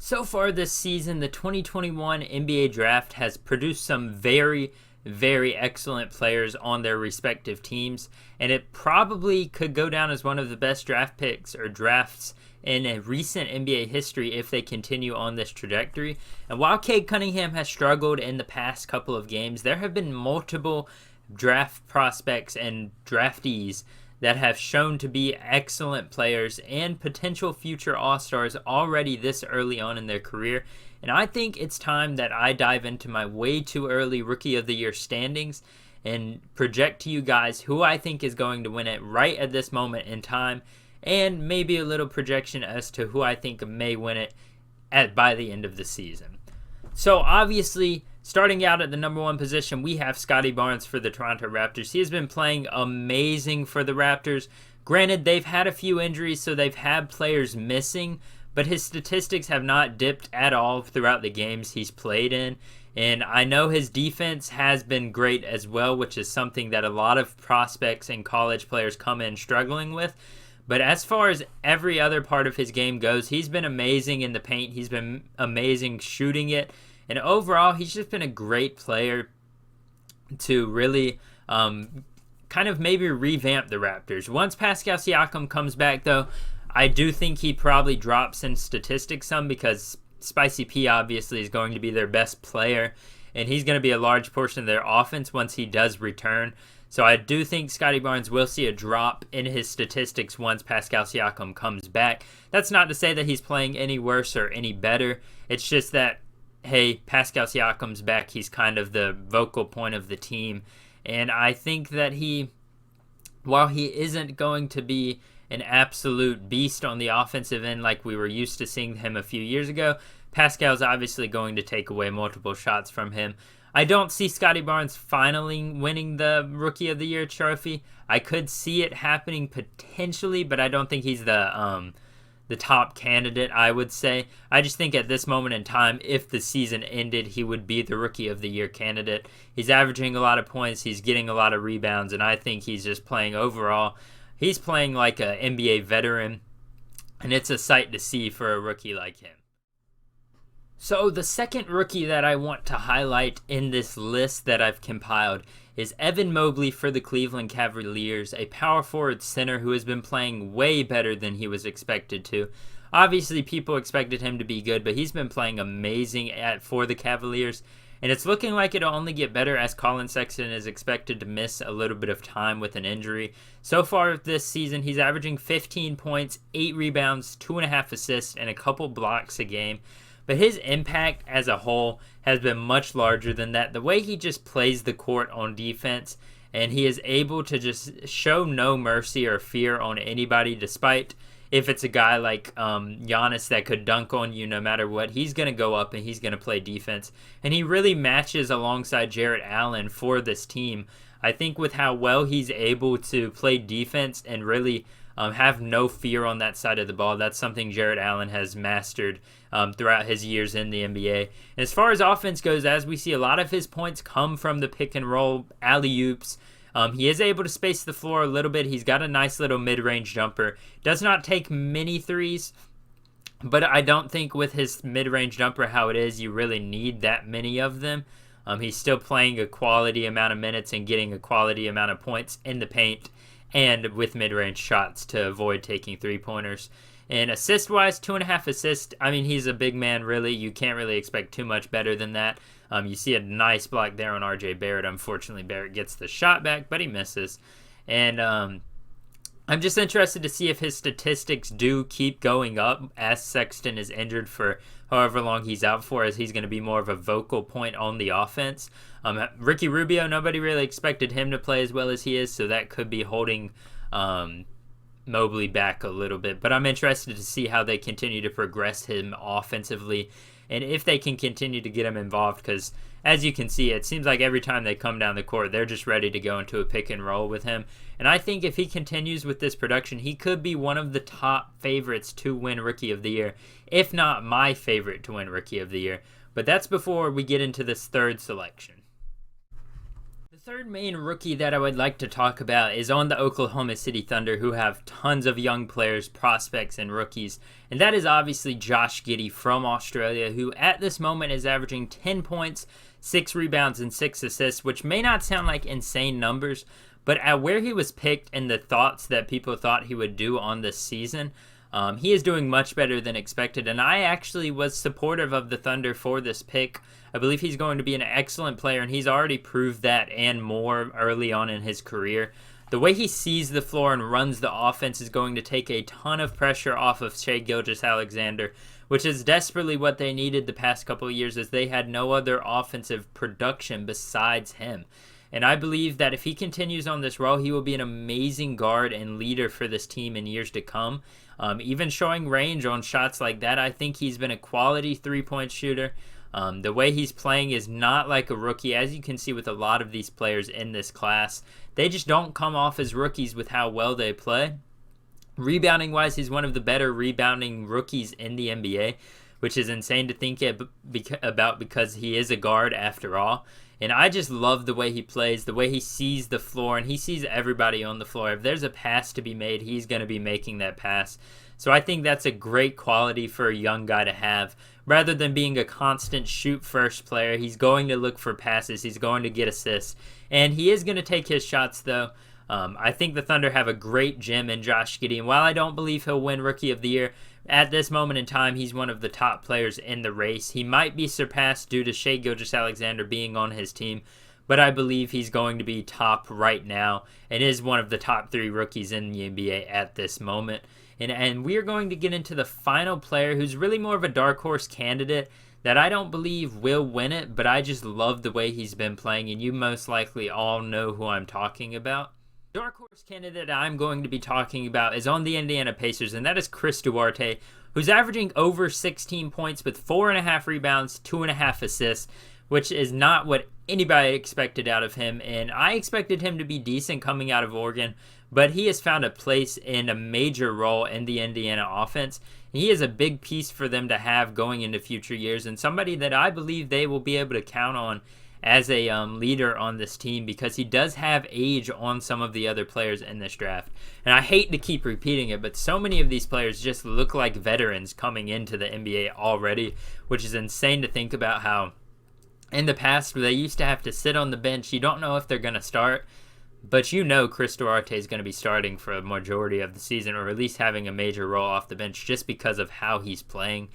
So far this season, the 2021 NBA Draft has produced some very, very excellent players on their respective teams, and it probably could go down as one of the best draft picks or drafts in a recent NBA history if they continue on this trajectory. And while Cade Cunningham has struggled in the past couple of games, there have been multiple draft prospects and draftees that have shown to be excellent players and potential future All-Stars already this early on in their career. And I think it's time that I dive into my way too early Rookie of the Year standings and project to you guys who I think is going to win it right at this moment in time, and maybe a little projection as to who I think may win it by the end of the season. So obviously, starting out at the number one position, we have Scotty Barnes for the Toronto Raptors. He has been playing amazing for the Raptors. Granted, they've had a few injuries, so they've had players missing, but his statistics have not dipped at all throughout the games he's played in. And I know his defense has been great as well, which is something that a lot of prospects and college players come in struggling with. But as far as every other part of his game goes, he's been amazing in the paint. He's been amazing shooting it. And overall, he's just been a great player to really kind of maybe revamp the Raptors. Once Pascal Siakam comes back, though, I do think he probably drops in statistics some, because Spicy P obviously is going to be their best player, and he's going to be a large portion of their offense once he does return. So I do think Scotty Barnes will see a drop in his statistics once Pascal Siakam comes back. That's not to say that he's playing any worse or any better. It's just that, hey, Pascal Siakam's back. He's kind of the vocal point of the team. And I think that while he isn't going to be an absolute beast on the offensive end like we were used to seeing him a few years ago, Pascal's obviously going to take away multiple shots from him. I don't see Scotty Barnes finally winning the Rookie of the Year trophy. I could see it happening potentially, but I don't think he's the top candidate, I would say. I just think at this moment in time, if the season ended, he would be the Rookie of the Year candidate. He's averaging a lot of points, he's getting a lot of rebounds, and I think he's just playing overall. He's playing like an NBA veteran, and it's a sight to see for a rookie like him. So the second rookie that I want to highlight in this list that I've compiled is Evan Mobley for the Cleveland Cavaliers, a power forward center who has been playing way better than he was expected to. Obviously, people expected him to be good, but he's been playing amazing for the Cavaliers, and it's looking like it'll only get better as Colin Sexton is expected to miss a little bit of time with an injury. So far this season, he's averaging 15 points, 8 rebounds, 2.5 assists, and a couple blocks a game. But his impact as a whole has been much larger than that. The way he just plays the court on defense, and he is able to just show no mercy or fear on anybody, despite if it's a guy like Giannis that could dunk on you no matter what. He's going to go up and he's going to play defense. And he really matches alongside Jarrett Allen for this team. I think with how well he's able to play defense and really have no fear on that side of the ball, that's something Jarrett Allen has mastered throughout his years in the NBA. And as far as offense goes, as we see, a lot of his points come from the pick and roll, alley-oops. He is able to space the floor a little bit. He's got a nice little mid-range jumper. Does not take many threes, but I don't think with his mid-range jumper how it is, you really need that many of them. He's still playing a quality amount of minutes and getting a quality amount of points in the paint and with mid-range shots to avoid taking three-pointers. And assist-wise, 2.5 assists. I mean, he's a big man, really. You can't really expect too much better than that. You see a nice block there on RJ Barrett. Unfortunately, Barrett gets the shot back, but he misses. And I'm just interested to see if his statistics do keep going up as Sexton is injured for however long he's out for, as he's going to be more of a vocal point on the offense. Ricky Rubio, nobody really expected him to play as well as he is, so that could be holding Mobley back a little bit. But I'm interested to see how they continue to progress him offensively and if they can continue to get him involved, because as you can see, it seems like every time they come down the court, they're just ready to go into a pick and roll with him. And I think if he continues with this production, he could be one of the top favorites to win Rookie of the Year, if not my favorite to win Rookie of the Year. But that's before we get into this third selection. The Third main rookie that I would like to talk about is on the Oklahoma City Thunder, who have tons of young players, prospects, and rookies. And that is obviously Josh Giddey from Australia, who at this moment is averaging 10 points, 6 rebounds, and 6 assists, which may not sound like insane numbers, but at where he was picked and the thoughts that people thought he would do on this season, he is doing much better than expected, and I actually was supportive of the Thunder for this pick. I believe he's going to be an excellent player, and he's already proved that and more early on in his career. The way he sees the floor and runs the offense is going to take a ton of pressure off of Shai Gilgeous-Alexander, which is desperately what they needed the past couple of years, as they had no other offensive production besides him. And I believe that if he continues on this role, he will be an amazing guard and leader for this team in years to come. Even showing range on shots like that, I think he's been a quality three-point shooter. The way he's playing is not like a rookie, as you can see with a lot of these players in this class. They just don't come off as rookies with how well they play. Rebounding-wise, he's one of the better rebounding rookies in the NBA, which is insane to think about because he is a guard after all. And I just love the way he plays, the way he sees the floor, and he sees everybody on the floor. If there's a pass to be made, he's going to be making that pass. So I think that's a great quality for a young guy to have. Rather than being a constant shoot-first player, he's going to look for passes. He's going to get assists. And he is going to take his shots, though. I think the Thunder have a great gem in Josh Giddey. And while I don't believe he'll win Rookie of the Year, at this moment in time, he's one of the top players in the race. He might be surpassed due to Shai Gilgeous-Alexander being on his team, but I believe he's going to be top right now and is one of the top 3 rookies in the NBA at this moment. And we are going to get into the final player, who's really more of a dark horse candidate that I don't believe will win it, but I just love the way he's been playing, and you most likely all know who I'm talking about. Dark horse candidate I'm going to be talking about is on the Indiana Pacers, and that is Chris Duarte, who's averaging over 16 points with 4.5 rebounds, 2.5 assists, which is not what anybody expected out of him. And I expected him to be decent coming out of Oregon, but he has found a place in a major role in the Indiana offense. He is a big piece for them to have going into future years, and somebody that I believe they will be able to count on as a leader on this team, because he does have age on some of the other players in this draft. And I hate to keep repeating it, but so many of these players just look like veterans coming into the NBA already, which is insane to think about how in the past they used to have to sit on the bench. You don't know if they're going to start, but you know Chris Duarte is going to be starting for a majority of the season, or at least having a major role off the bench just because of how he's playing.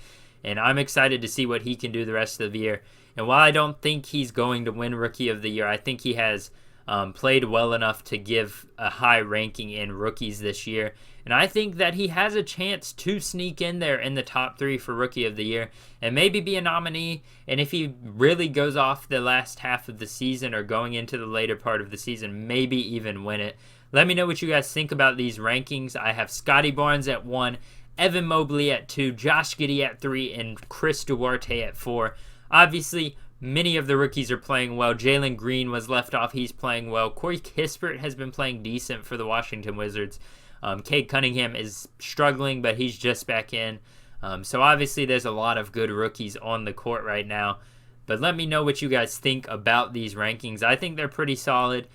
And I'm excited to see what he can do the rest of the year. And while I don't think he's going to win Rookie of the Year, I think he has played well enough to give a high ranking in rookies this year. And I think that he has a chance to sneak in there in the top 3 for Rookie of the Year and maybe be a nominee. And if he really goes off the last half of the season or going into the later part of the season, maybe even win it. Let me know what you guys think about these rankings. I have Scotty Barnes at 1, Evan Mobley at 2, Josh Giddey at 3, and Chris Duarte at 4. Obviously, many of the rookies are playing well. Jalen Green was left off. He's playing well. Corey Kispert has been playing decent for the Washington Wizards. Cade Cunningham is struggling, but he's just back in. So obviously there's a lot of good rookies on the court right now. But let me know what you guys think about these rankings. I think they're pretty solid.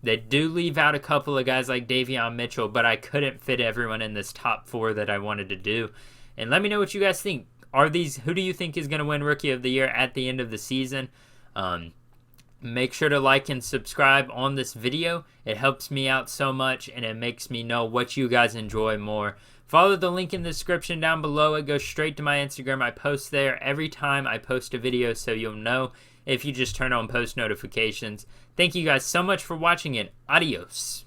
They do leave out a couple of guys like Davion Mitchell, but I couldn't fit everyone in this top 4 that I wanted to do. And let me know what you guys think. Who do you think is going to win Rookie of the Year at the end of the season? Make sure to like and subscribe on this video. It helps me out so much, and it makes me know what you guys enjoy more. Follow the link in the description down below. It goes straight to my Instagram. I post there every time I post a video, so you'll know if you just turn on post notifications. Thank you guys so much for watching it. Adios.